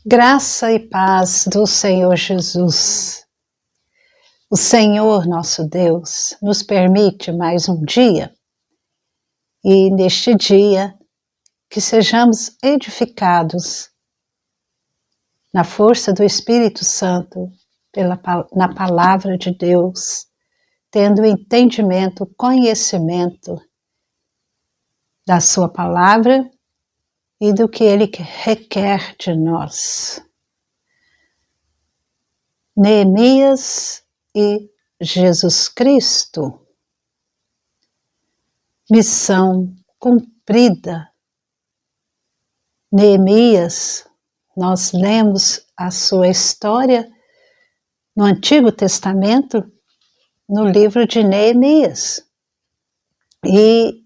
Graça e paz do Senhor Jesus. O Senhor, nosso Deus, nos permite mais um dia e neste dia que sejamos edificados na força do Espírito Santo, na palavra de Deus, tendo entendimento, conhecimento da sua palavra e do que Ele requer de nós. Neemias e Jesus Cristo. Missão cumprida. Neemias, nós lemos a sua história no Antigo Testamento, no livro de Neemias. E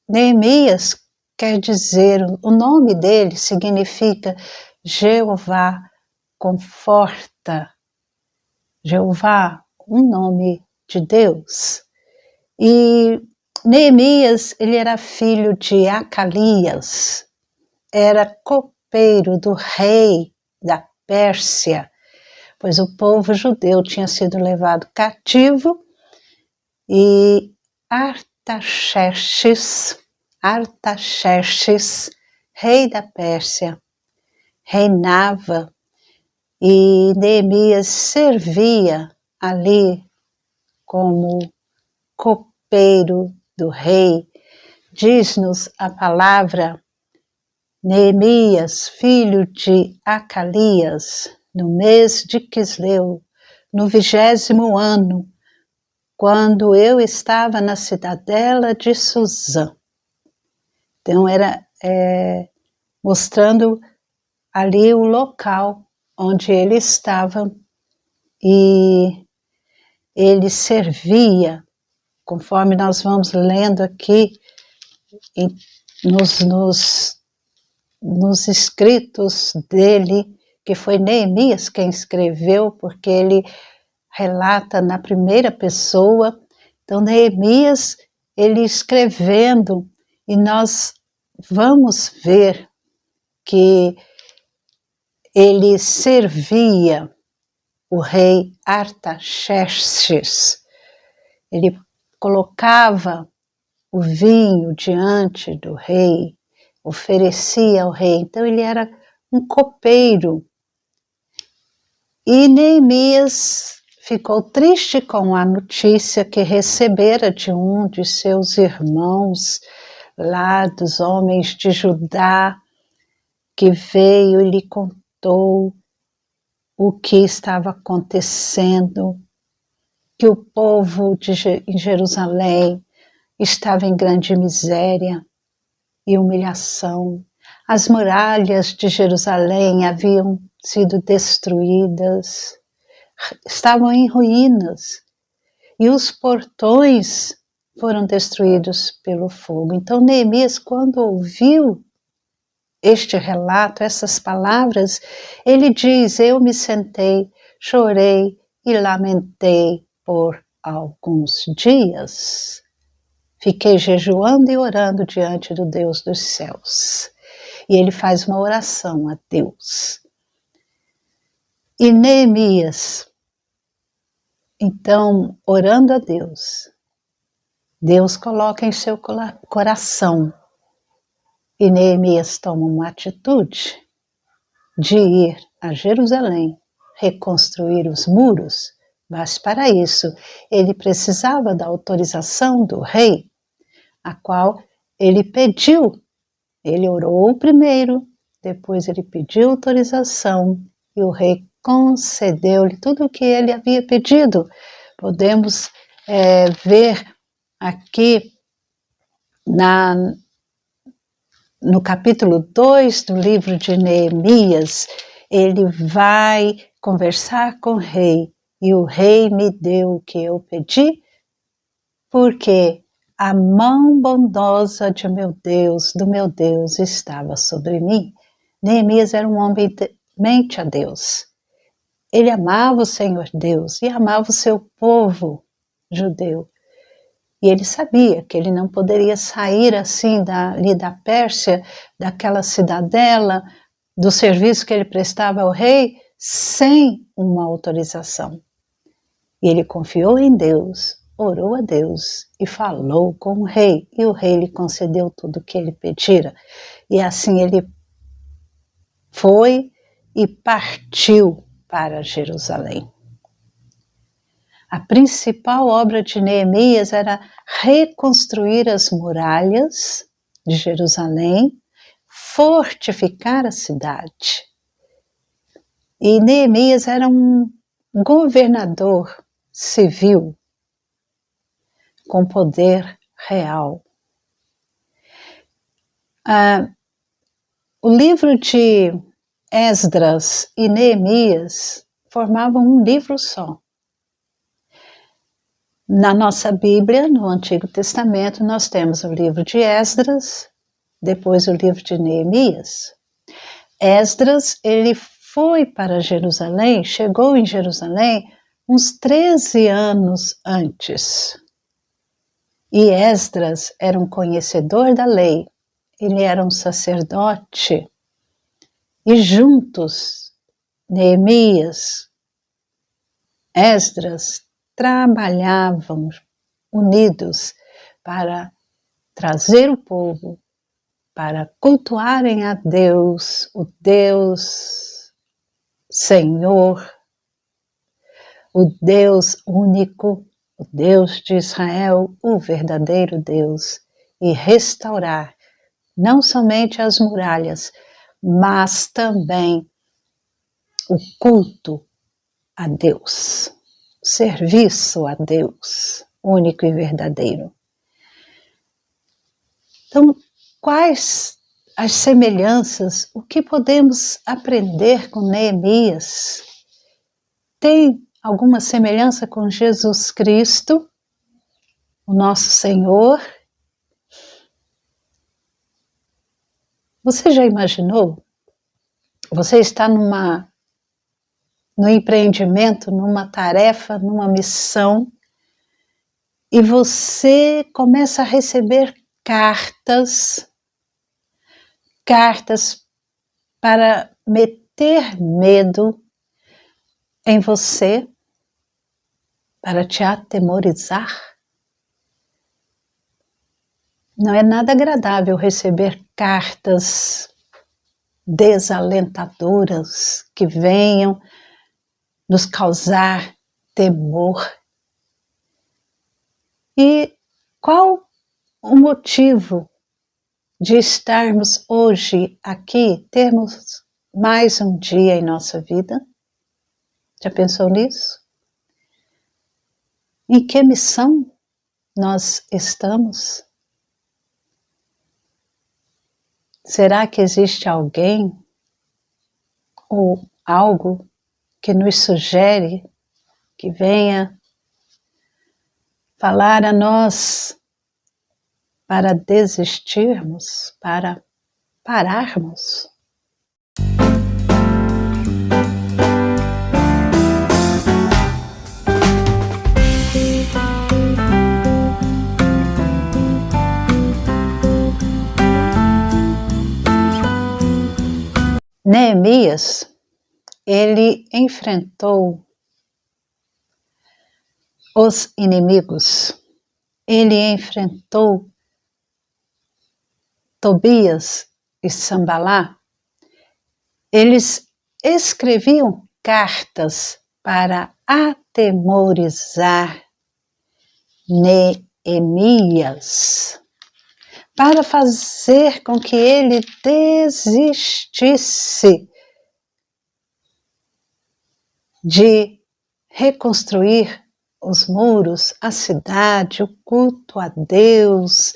Neemias quer dizer, o nome dele significa Jeová conforta. Jeová, um nome de Deus. E Neemias, ele era filho de Acalias, era copeiro do rei da Pérsia, pois o povo judeu tinha sido levado cativo e Artaxerxes, rei da Pérsia, reinava e Neemias servia ali como copeiro do rei. Diz-nos a palavra: Neemias, filho de Acalias, no mês de Quisleu, no 20º ano, quando eu estava na cidadela de Suzã. Então era mostrando ali o local onde ele estava e ele servia, conforme nós vamos lendo aqui nos escritos dele, que foi Neemias quem escreveu, porque ele relata na primeira pessoa. Então Neemias, ele escrevendo, e nós vamos ver que ele servia o rei Artaxerxes. Ele colocava o vinho diante do rei, oferecia ao rei. Então ele era um copeiro. E Neemias ficou triste com a notícia que recebera de um de seus irmãos, lá dos homens de Judá, que veio e lhe contou o que estava acontecendo, que o povo em Jerusalém estava em grande miséria e humilhação. As muralhas de Jerusalém haviam sido destruídas, estavam em ruínas, e os portões foram destruídos pelo fogo. Então Neemias, quando ouviu este relato, essas palavras, ele diz: eu me sentei, chorei e lamentei por alguns dias. Fiquei jejuando e orando diante do Deus dos céus. E ele faz uma oração a Deus. E Neemias, então, orando a Deus, Deus coloca em seu coração. E Neemias toma uma atitude de ir a Jerusalém, reconstruir os muros, mas para isso ele precisava da autorização do rei, a qual ele pediu. Ele orou primeiro, depois ele pediu autorização e o rei concedeu-lhe tudo o que ele havia pedido. Podemos ver aqui no capítulo 2 do livro de Neemias, ele vai conversar com o rei, e o rei me deu o que eu pedi, porque a mão bondosa do meu Deus, estava sobre mim. Neemias era um homem temente a Deus. Ele amava o Senhor Deus e amava o seu povo judeu. E ele sabia que ele não poderia sair assim da Pérsia, daquela cidadela, do serviço que ele prestava ao rei sem uma autorização. E ele confiou em Deus, orou a Deus e falou com o rei. E o rei lhe concedeu tudo o que ele pedira. E assim ele foi e partiu para Jerusalém. A principal obra de Neemias era reconstruir as muralhas de Jerusalém, fortificar a cidade. E Neemias era um governador civil com poder real. O livro de Esdras e Neemias formavam um livro só. Na nossa Bíblia, no Antigo Testamento, nós temos o livro de Esdras, depois o livro de Neemias. Esdras, ele foi para Jerusalém, chegou em Jerusalém uns 13 anos antes. E Esdras era um conhecedor da lei, ele era um sacerdote. E juntos, Neemias, Esdras, trabalhavam unidos para trazer o povo para cultuarem a Deus, o Deus Senhor, o Deus único, o Deus de Israel, o verdadeiro Deus, e restaurar não somente as muralhas, mas também o culto a Deus. Serviço a Deus, único e verdadeiro. Então, quais as semelhanças, o que podemos aprender com Neemias? Tem alguma semelhança com Jesus Cristo, o nosso Senhor? Você já imaginou? Você está no empreendimento, numa tarefa, numa missão, e você começa a receber cartas para meter medo em você, para te atemorizar. Não é nada agradável receber cartas desalentadoras que venham nos causar temor. E qual o motivo de estarmos hoje aqui, termos mais um dia em nossa vida? Já pensou nisso? Em que missão nós estamos? Será que existe alguém ou algo que nos sugere, que venha falar a nós para desistirmos, para pararmos? Neemias, ele enfrentou os inimigos, ele enfrentou Tobias e Sambalá. Eles escreviam cartas para atemorizar Neemias, para fazer com que ele desistisse de reconstruir os muros, a cidade, o culto a Deus.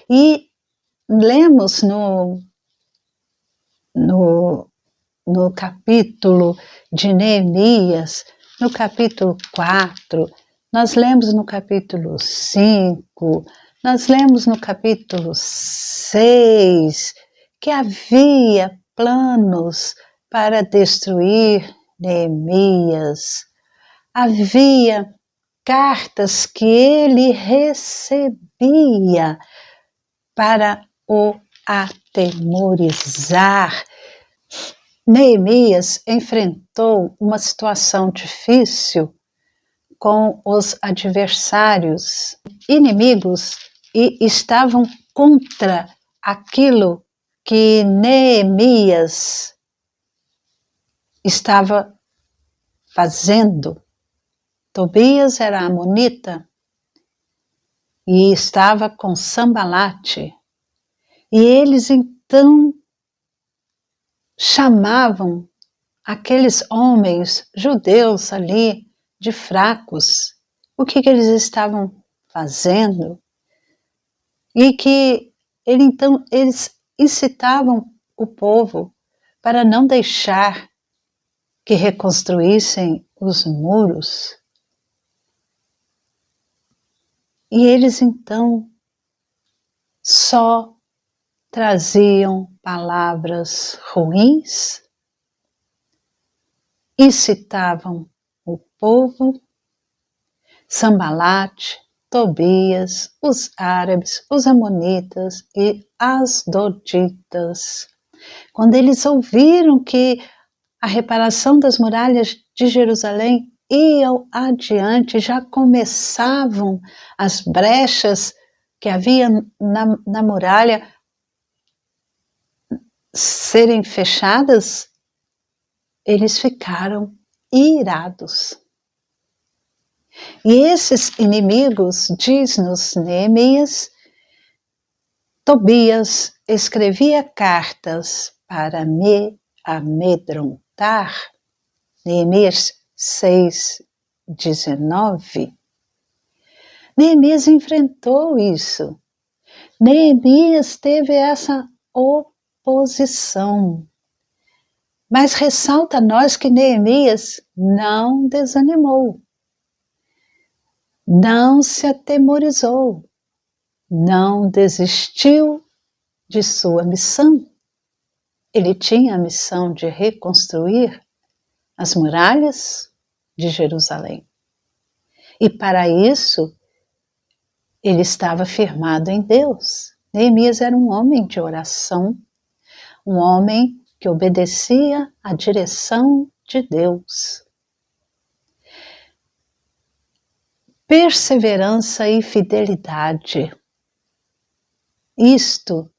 E lemos no capítulo de Neemias, no capítulo 4, nós lemos no capítulo 5, nós lemos no capítulo 6, que havia planos para destruir Neemias. Havia cartas que ele recebia para o atemorizar. Neemias enfrentou uma situação difícil com os adversários inimigos e estavam contra aquilo que Neemias estava fazendo. Tobias era amonita e estava com Sambalate. E eles então chamavam aqueles homens judeus ali de fracos. O que eles estavam fazendo? E que então eles incitavam o povo para não deixar que reconstruíssem os muros. E eles então só traziam palavras ruins, incitavam o povo, Sambalate, Tobias, os árabes, os amonitas e as doditas. Quando eles ouviram que a reparação das muralhas de Jerusalém iam adiante, já começavam as brechas que havia na muralha serem fechadas, eles ficaram irados. E esses inimigos, diz-nos Neemias, Tobias escrevia cartas para me amedrontar, Neemias 6:19. Neemias enfrentou isso. Neemias teve essa oposição. Mas ressalta a nós que Neemias não desanimou, não se atemorizou, não desistiu de sua missão. Ele tinha a missão de reconstruir as muralhas de Jerusalém. E para isso, ele estava firmado em Deus. Neemias era um homem de oração, um homem que obedecia à direção de Deus. Perseverança e fidelidade. Isto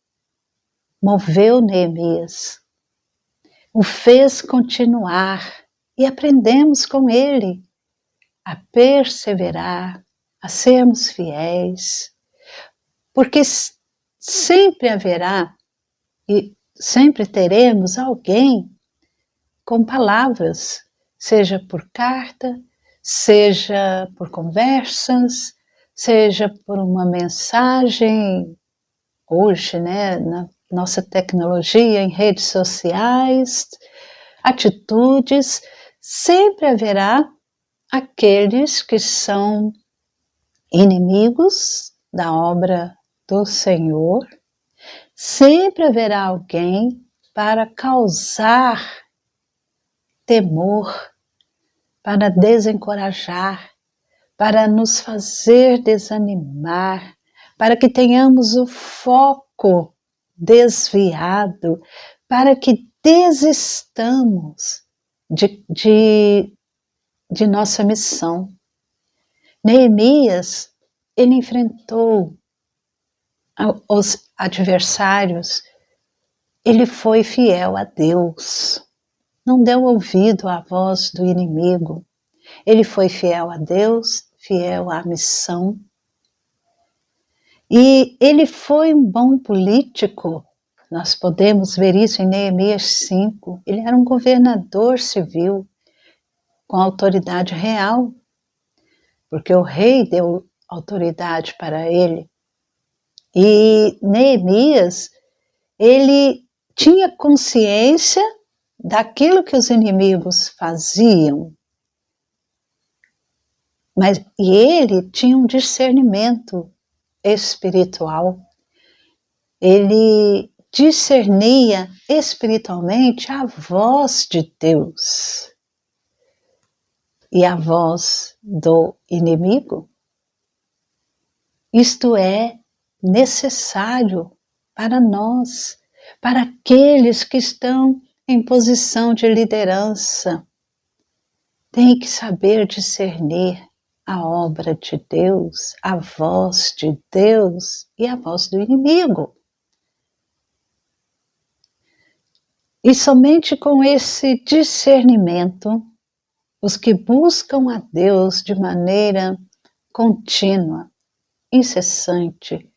moveu Neemias, o fez continuar e aprendemos com ele a perseverar, a sermos fiéis, porque sempre haverá e sempre teremos alguém com palavras, seja por carta, seja por conversas, seja por uma mensagem, hoje, né, na nossa tecnologia, em redes sociais, atitudes, sempre haverá aqueles que são inimigos da obra do Senhor, sempre haverá alguém para causar temor, para desencorajar, para nos fazer desanimar, para que tenhamos o foco desviado, para que desistamos de nossa missão. Neemias, ele enfrentou os adversários, ele foi fiel a Deus, não deu ouvido à voz do inimigo, ele foi fiel a Deus, fiel à missão, e ele foi um bom político. Nós podemos ver isso em Neemias 5, ele era um governador civil, com autoridade real, porque o rei deu autoridade para ele. E Neemias, ele tinha consciência daquilo que os inimigos faziam, e ele tinha um discernimento espiritual. Ele discernia espiritualmente a voz de Deus e a voz do inimigo. Isto é necessário para nós, para aqueles que estão em posição de liderança tem que saber discernir a obra de Deus, a voz de Deus e a voz do inimigo. E somente com esse discernimento, os que buscam a Deus de maneira contínua, incessante,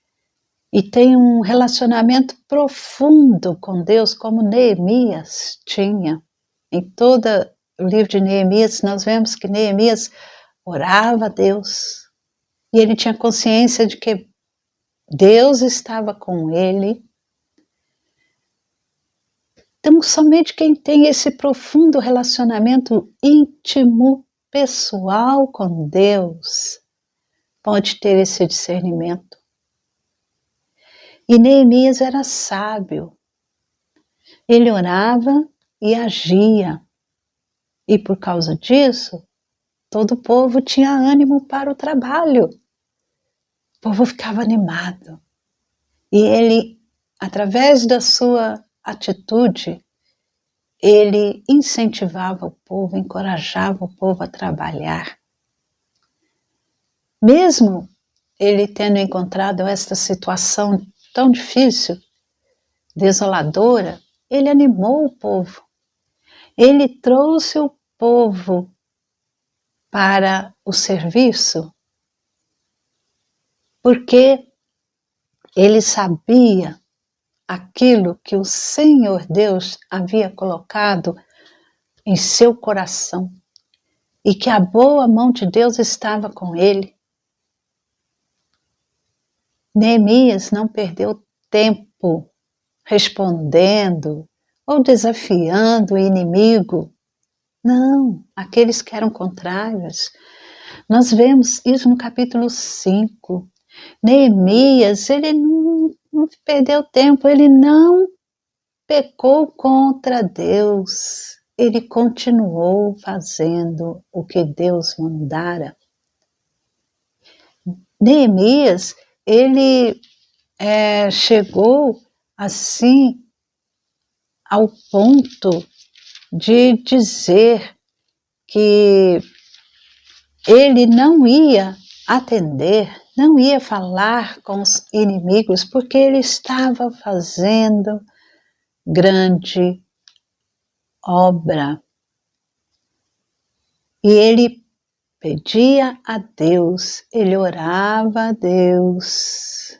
e têm um relacionamento profundo com Deus, como Neemias tinha. Em todo o livro de Neemias, nós vemos que Neemias orava a Deus, e ele tinha consciência de que Deus estava com ele. Então, somente quem tem esse profundo relacionamento íntimo, pessoal com Deus, pode ter esse discernimento. E Neemias era sábio. Ele orava e agia. E por causa disso, todo o povo tinha ânimo para o trabalho. O povo ficava animado. E ele, através da sua atitude, ele incentivava o povo, encorajava o povo a trabalhar. Mesmo ele tendo encontrado esta situação tão difícil, desoladora, ele animou o povo. Ele trouxe o povo para o serviço, porque ele sabia aquilo que o Senhor Deus havia colocado em seu coração e que a boa mão de Deus estava com ele. Neemias não perdeu tempo respondendo ou desafiando o inimigo. Não, aqueles que eram contrários. Nós vemos isso no capítulo 5. Neemias, ele não perdeu tempo, ele não pecou contra Deus. Ele continuou fazendo o que Deus mandara. Neemias, ele chegou assim ao ponto de dizer que ele não ia atender, não ia falar com os inimigos, porque ele estava fazendo grande obra. E ele pedia a Deus, ele orava a Deus,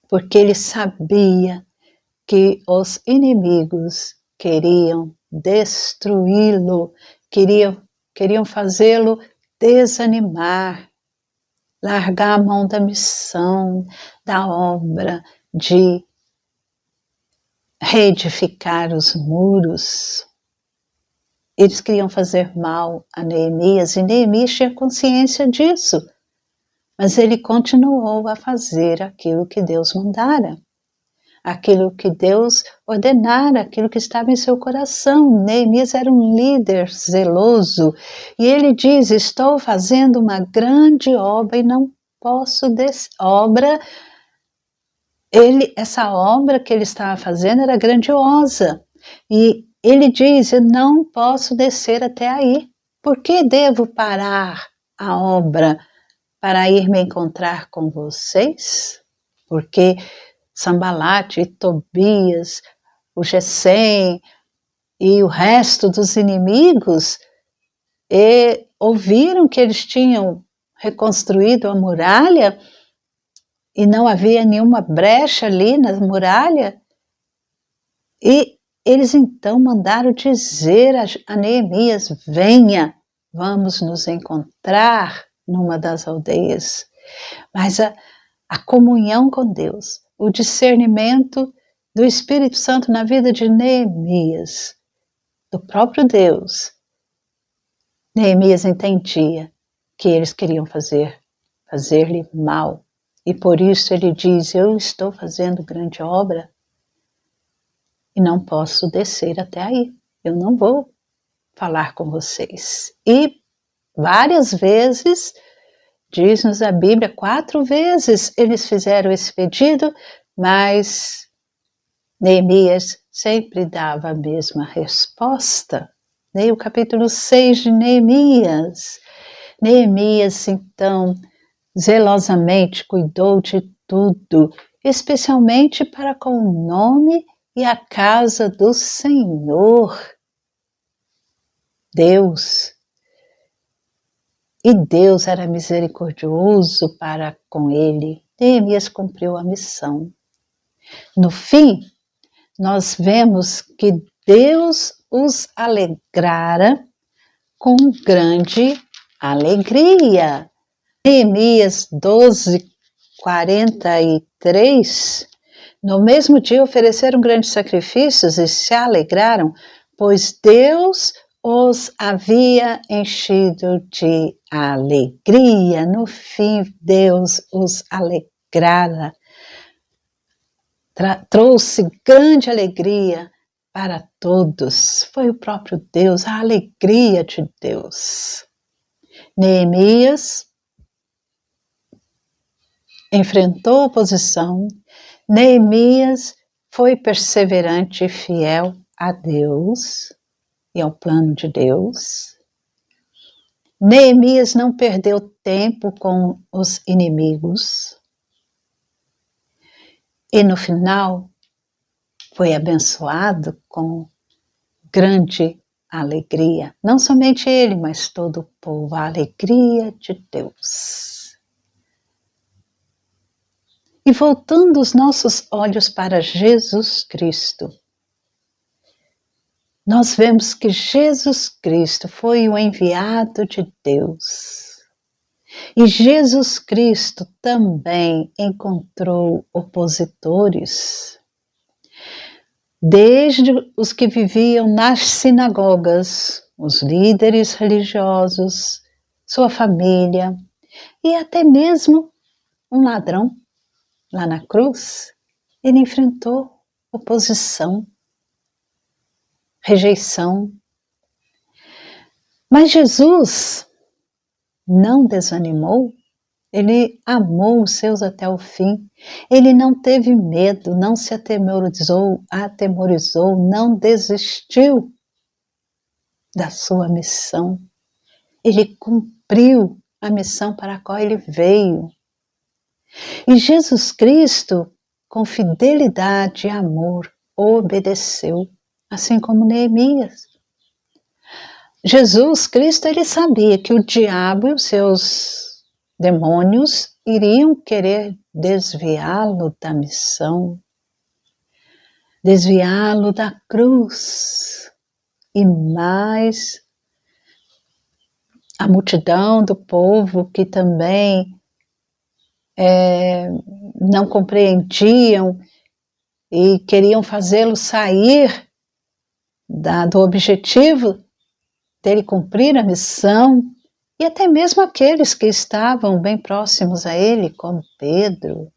porque ele sabia que os inimigos queriam destruí-lo, queriam fazê-lo desanimar, largar a mão da missão, da obra de reedificar os muros. Eles queriam fazer mal a Neemias, e Neemias tinha consciência disso, mas ele continuou a fazer aquilo que Deus mandara, aquilo que Deus ordenara, aquilo que estava em seu coração. Neemias era um líder zeloso, e ele diz: estou fazendo uma grande obra e não posso essa obra que ele estava fazendo era grandiosa, e ele diz: eu não posso descer até aí. Por que devo parar a obra para ir me encontrar com vocês? Porque Sambalate e Tobias, o Gesem e o resto dos inimigos ouviram que eles tinham reconstruído a muralha e não havia nenhuma brecha ali na muralha, e eles então mandaram dizer a Neemias: venha, vamos nos encontrar numa das aldeias. Mas a comunhão com Deus, o discernimento do Espírito Santo na vida de Neemias, do próprio Deus, Neemias entendia que eles queriam fazer-lhe mal. E por isso ele diz: eu estou fazendo grande obra e não posso descer até aí. Eu não vou falar com vocês. E várias vezes, diz-nos a Bíblia, 4 vezes eles fizeram esse pedido, mas Neemias sempre dava a mesma resposta. Leia o capítulo 6 de Neemias. Neemias, então, zelosamente cuidou de tudo, especialmente para com o nome e a casa do Senhor. Deus era misericordioso para com ele. Neemias cumpriu a missão. No fim, nós vemos que Deus os alegrara com grande alegria. Neemias 12:43. No mesmo dia ofereceram grandes sacrifícios e se alegraram, pois Deus os havia enchido de alegria. No fim, Deus os alegrara. Trouxe grande alegria para todos. Foi o próprio Deus, a alegria de Deus. Neemias enfrentou oposição. Neemias foi perseverante e fiel a Deus e ao plano de Deus. Neemias não perdeu tempo com os inimigos. E no final foi abençoado com grande alegria. Não somente ele, mas todo o povo. A alegria de Deus. E voltando os nossos olhos para Jesus Cristo, nós vemos que Jesus Cristo foi o enviado de Deus. E Jesus Cristo também encontrou opositores. Desde os que viviam nas sinagogas, os líderes religiosos, sua família e até mesmo um ladrão lá na cruz, ele enfrentou oposição, rejeição. Mas Jesus não desanimou, ele amou os seus até o fim, ele não teve medo, não se atemorizou, não desistiu da sua missão. Ele cumpriu a missão para a qual ele veio. E Jesus Cristo, com fidelidade e amor, obedeceu, assim como Neemias. Jesus Cristo, ele sabia que o diabo e os seus demônios iriam querer desviá-lo da missão, desviá-lo da cruz. E mais a multidão do povo que também não compreendiam e queriam fazê-lo sair do objetivo dele cumprir a missão, e até mesmo aqueles que estavam bem próximos a ele, como Pedro.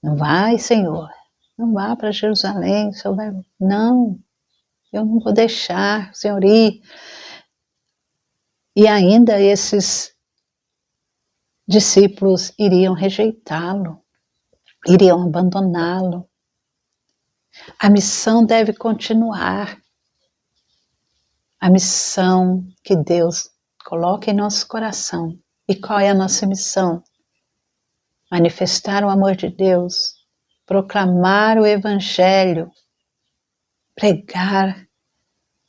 Não vai, Senhor, não vá para Jerusalém, o Senhor vai... Não, eu não vou deixar o Senhor ir. E ainda esses discípulos iriam rejeitá-lo, iriam abandoná-lo. A missão deve continuar. A missão que Deus coloca em nosso coração. E qual é a nossa missão? Manifestar o amor de Deus, proclamar o Evangelho, pregar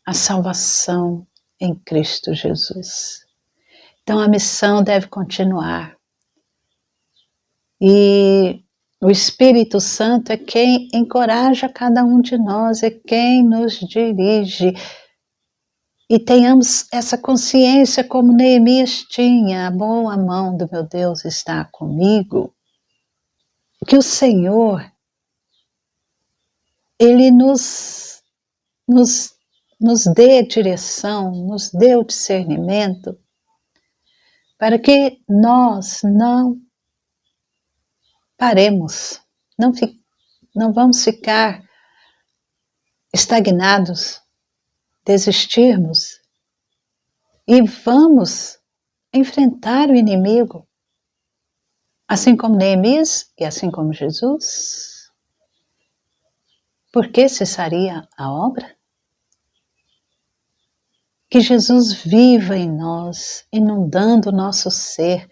a salvação em Cristo Jesus. Então a missão deve continuar. E o Espírito Santo é quem encoraja cada um de nós, é quem nos dirige. E tenhamos essa consciência como Neemias tinha, a boa mão do meu Deus está comigo. Que o Senhor, Ele nos dê direção, nos dê o discernimento, para que nós não paremos, não vamos ficar estagnados, desistirmos e vamos enfrentar o inimigo, assim como Neemias e assim como Jesus. por que cessaria a obra? Que Jesus viva em nós, inundando o nosso ser,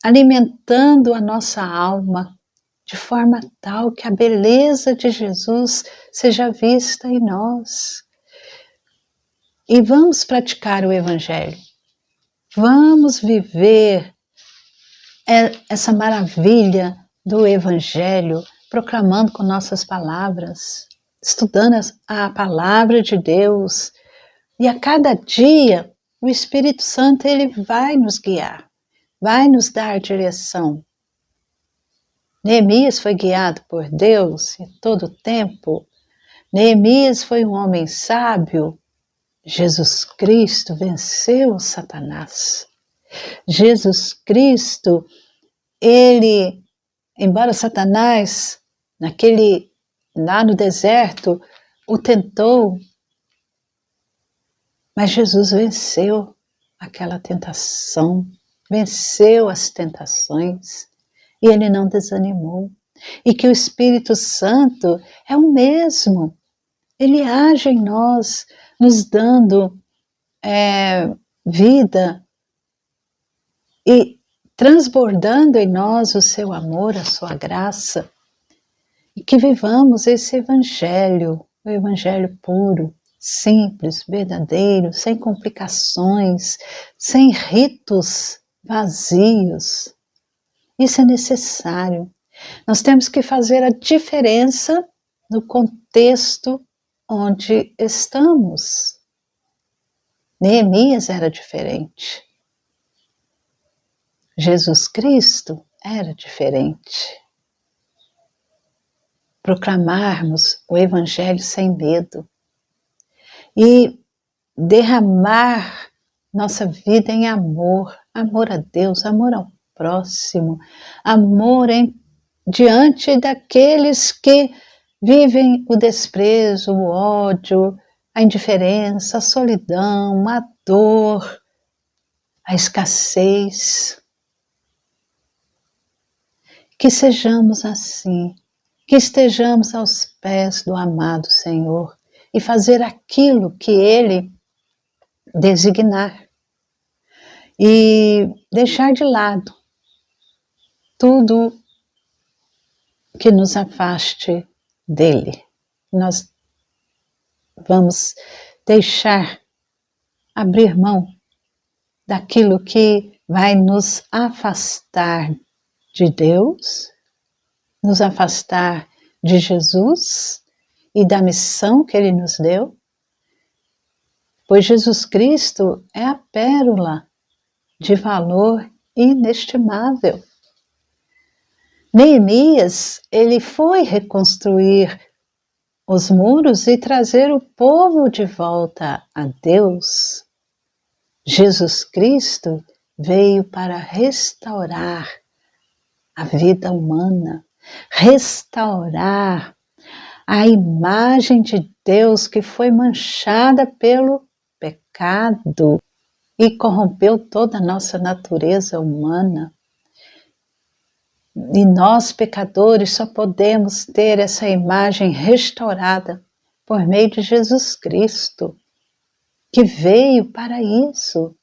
alimentando a nossa alma, de forma tal que a beleza de Jesus seja vista em nós. E vamos praticar o Evangelho. Vamos viver essa maravilha do Evangelho, proclamando com nossas palavras, estudando a palavra de Deus. E a cada dia, o Espírito Santo ele vai nos guiar, vai nos dar direção. Neemias foi guiado por Deus em todo o tempo. Neemias foi um homem sábio. Jesus Cristo venceu Satanás. Jesus Cristo, ele, embora Satanás, lá no deserto, o tentou, mas Jesus venceu aquela tentação, venceu as tentações e ele não desanimou. E que o Espírito Santo é o mesmo, ele age em nós, nos dando vida e transbordando em nós o seu amor, a sua graça, e que vivamos esse evangelho, o evangelho puro, simples, verdadeiro, sem complicações, sem ritos vazios. Isso é necessário. Nós temos que fazer a diferença no contexto onde estamos. Neemias era diferente. Jesus Cristo era diferente. Proclamarmos o Evangelho sem medo e derramar nossa vida em amor, amor a Deus, amor ao próximo, amor diante daqueles que vivem o desprezo, o ódio, a indiferença, a solidão, a dor, a escassez. Que sejamos assim, que estejamos aos pés do amado Senhor e fazer aquilo que Ele designar e deixar de lado tudo que nos afaste dele. Nós vamos abrir mão daquilo que vai nos afastar de Deus, nos afastar de Jesus e da missão que Ele nos deu, pois Jesus Cristo é a pérola de valor inestimável. Neemias, ele foi reconstruir os muros e trazer o povo de volta a Deus. Jesus Cristo veio para restaurar a vida humana, restaurar a imagem de Deus que foi manchada pelo pecado e corrompeu toda a nossa natureza humana. E nós, pecadores, só podemos ter essa imagem restaurada por meio de Jesus Cristo, que veio para isso,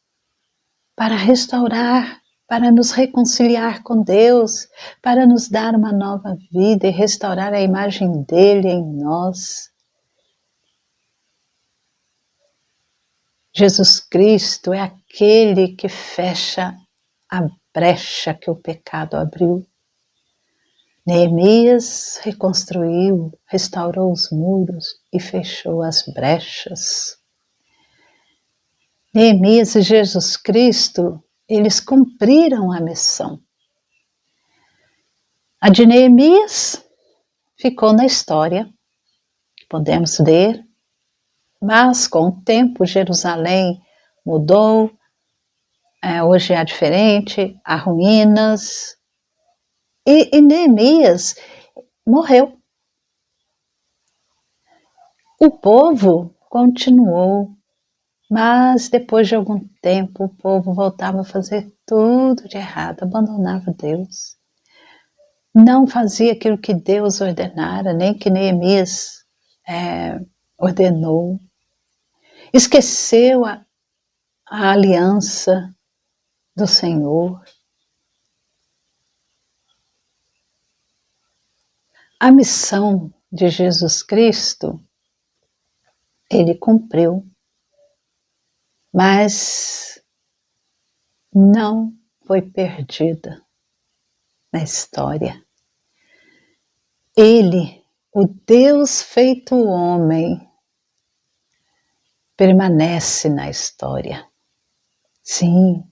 para restaurar, para nos reconciliar com Deus, para nos dar uma nova vida e restaurar a imagem dele em nós. Jesus Cristo é aquele que fecha a brecha que o pecado abriu. Neemias reconstruiu, restaurou os muros e fechou as brechas. Neemias e Jesus Cristo, eles cumpriram a missão. A de Neemias ficou na história, podemos ler, mas com o tempo Jerusalém mudou, hoje é diferente, há ruínas, e Neemias morreu. O povo continuou, mas depois de algum tempo o povo voltava a fazer tudo de errado, abandonava Deus. não fazia aquilo que Deus ordenara, nem que Neemias ordenou. Esqueceu a aliança do Senhor. A missão de Jesus Cristo, ele cumpriu, mas não foi perdida na história. Ele, o Deus feito homem, permanece na história. Sim,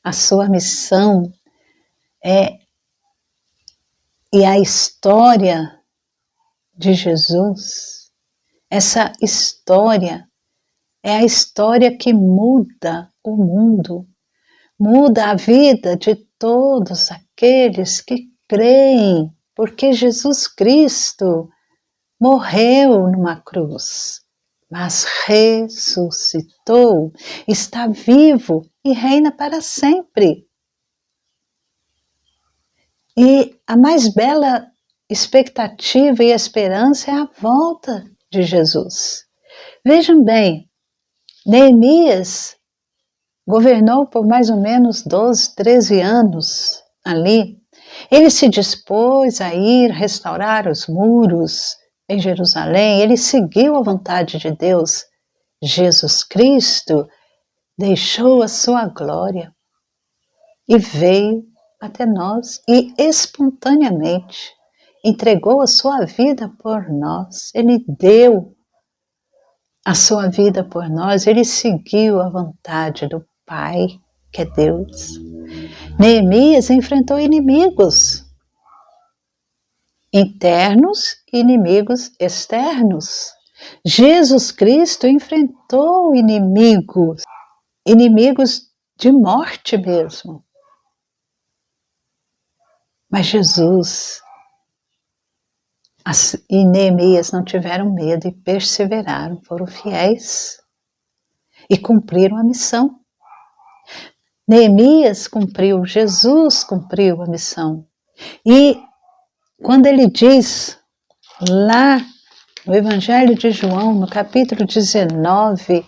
a sua missão e a história de Jesus, essa história é a história que muda o mundo, muda a vida de todos aqueles que creem, porque Jesus Cristo morreu numa cruz, mas ressuscitou, está vivo e reina para sempre. E a mais bela expectativa e esperança é a volta de Jesus. Vejam bem, Neemias governou por mais ou menos 12, 13 anos ali. Ele se dispôs a ir restaurar os muros em Jerusalém, ele seguiu a vontade de Deus. Jesus Cristo deixou a sua glória e veio até nós e espontaneamente entregou a sua vida por nós. Ele deu a sua vida por nós, ele seguiu a vontade do Pai, que é Deus. Neemias enfrentou inimigos internos e inimigos externos. Jesus Cristo enfrentou inimigos de morte mesmo. Mas Jesus e Neemias não tiveram medo e perseveraram, foram fiéis e cumpriram a missão. Neemias cumpriu, Jesus cumpriu a missão. E quando ele diz lá no Evangelho de João, no capítulo 19,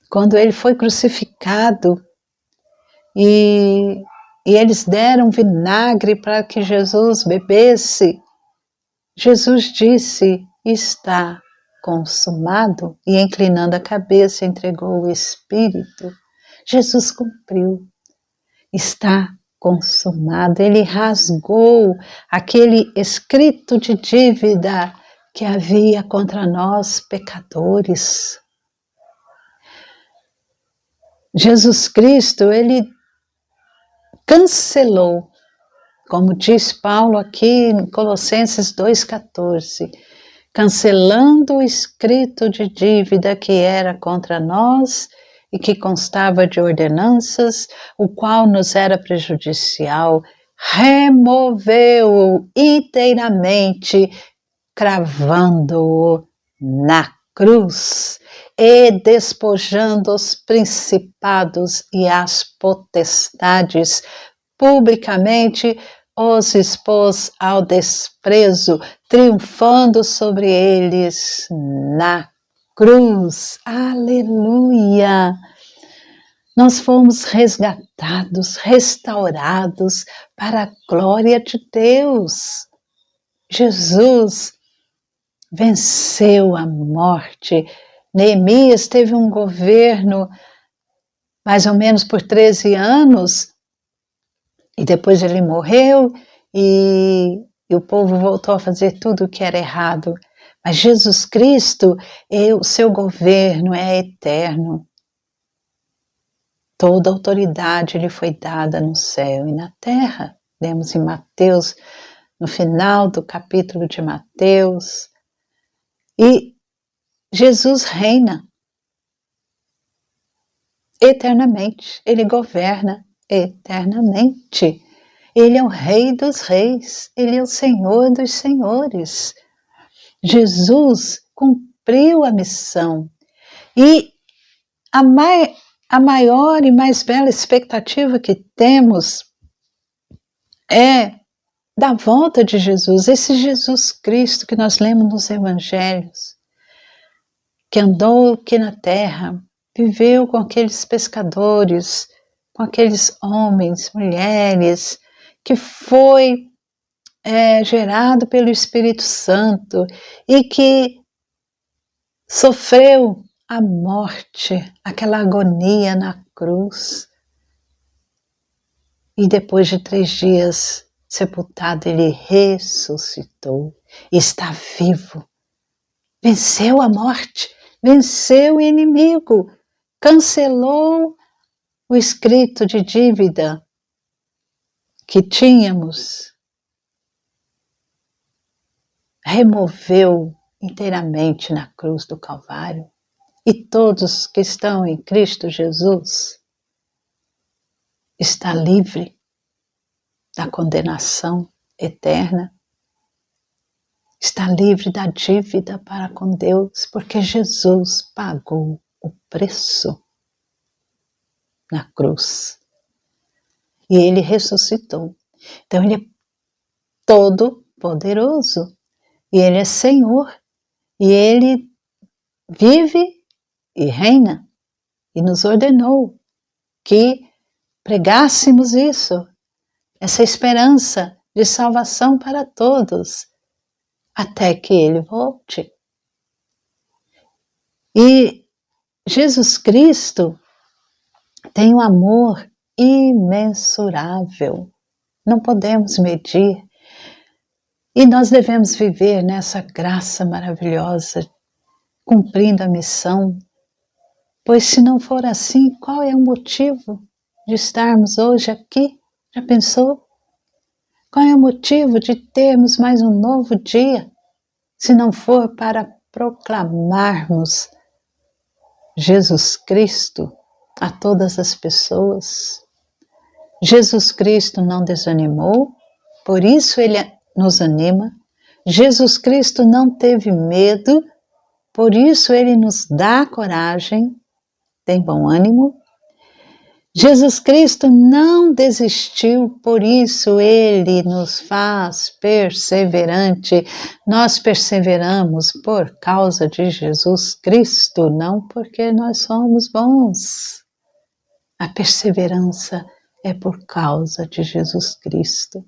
quando ele foi crucificado e eles deram vinagre para que Jesus bebesse, Jesus disse: está consumado, e inclinando a cabeça entregou o Espírito. Jesus cumpriu, está consumado. Ele rasgou aquele escrito de dívida que havia contra nós pecadores. Jesus Cristo, ele cancelou, como diz Paulo aqui em Colossenses 2,14, cancelando o escrito de dívida que era contra nós e que constava de ordenanças, o qual nos era prejudicial, removeu-o inteiramente, cravando-o na cruz e despojando os principados e as potestades, publicamente os expôs ao desprezo, triunfando sobre eles na cruz. Aleluia! Nós fomos resgatados, restaurados para a glória de Deus. Jesus venceu a morte. Neemias teve um governo mais ou menos por 13 anos, e depois ele morreu e o povo voltou a fazer tudo o que era errado. Mas Jesus Cristo, o seu governo é eterno. Toda autoridade lhe foi dada no céu e na terra. Lemos em Mateus, no final do capítulo de Mateus. E Jesus reina eternamente, ele governa eternamente. Ele é o Rei dos Reis, ele é o Senhor dos Senhores. Jesus cumpriu a missão. E a maior e mais bela expectativa que temos é da volta de Jesus, esse Jesus Cristo que nós lemos nos Evangelhos, que andou aqui na terra, viveu com aqueles pescadores, com aqueles homens, mulheres, que foi gerado pelo Espírito Santo e que sofreu a morte, aquela agonia na cruz. E depois de 3 dias sepultado, ele ressuscitou, está vivo, venceu a morte, venceu o inimigo, cancelou o escrito de dívida que tínhamos, removeu inteiramente na cruz do Calvário, e todos que estão em Cristo Jesus está livre da condenação eterna, está livre da dívida para com Deus, porque Jesus pagou o preço na cruz. E ele ressuscitou. Então ele é todo poderoso. E ele é Senhor. E ele vive e reina. E nos ordenou que pregássemos isso, essa esperança de salvação para todos, até que ele volte. E Jesus Cristo tem um amor imensurável, não podemos medir, e nós devemos viver nessa graça maravilhosa, cumprindo a missão, pois se não for assim, qual é o motivo de estarmos hoje aqui? Já pensou? Qual é o motivo de termos mais um novo dia, se não for para proclamarmos Jesus Cristo a todas as pessoas? Jesus Cristo não desanimou, por isso ele nos anima. Jesus Cristo não teve medo, por isso ele nos dá coragem, tem bom ânimo. Jesus Cristo não desistiu, por isso ele nos faz perseverante. Nós perseveramos por causa de Jesus Cristo, não porque nós somos bons. A perseverança é por causa de Jesus Cristo.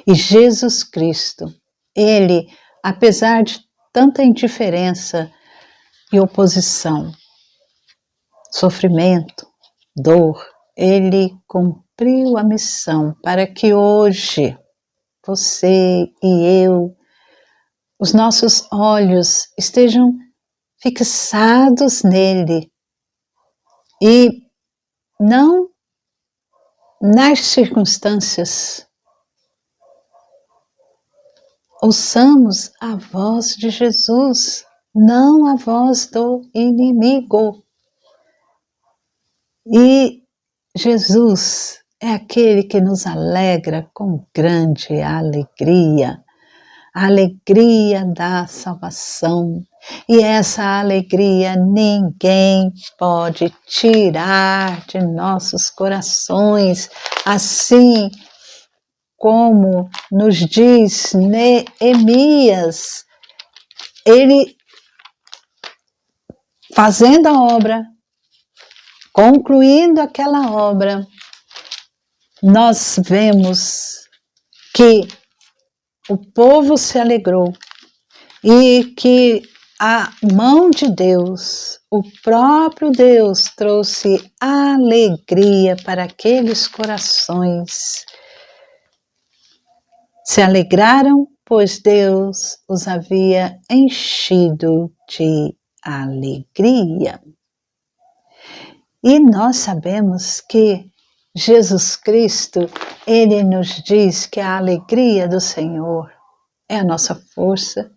E Jesus Cristo, ele, apesar de tanta indiferença e oposição, sofrimento, dor, ele cumpriu a missão para que hoje você e eu, os nossos olhos estejam fixados nele e não nas circunstâncias. Ouçamos a voz de Jesus, não a voz do inimigo. E Jesus é aquele que nos alegra com grande alegria, a alegria da salvação. E essa alegria ninguém pode tirar de nossos corações, assim como nos diz Neemias, ele fazendo a obra, concluindo aquela obra, nós vemos que o povo se alegrou e que a mão de Deus, o próprio Deus, trouxe alegria para aqueles corações. Se alegraram, pois Deus os havia enchido de alegria. E nós sabemos que Jesus Cristo, ele nos diz que a alegria do Senhor é a nossa força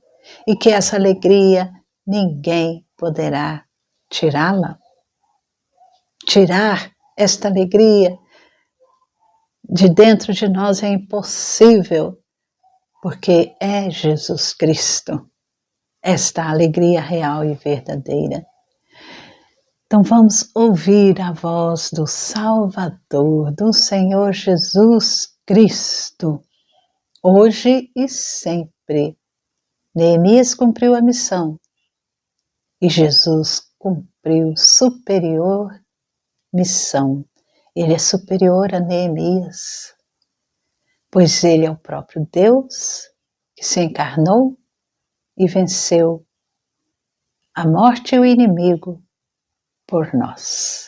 e que essa alegria ninguém poderá tirá-la. Tirar esta alegria de dentro de nós é impossível, porque é Jesus Cristo, esta alegria real e verdadeira. Então vamos ouvir a voz do Salvador, do Senhor Jesus Cristo, hoje e sempre. Neemias cumpriu a missão e Jesus cumpriu superior missão. Ele é superior a Neemias, pois ele é o próprio Deus que se encarnou e venceu a morte e o inimigo por nós.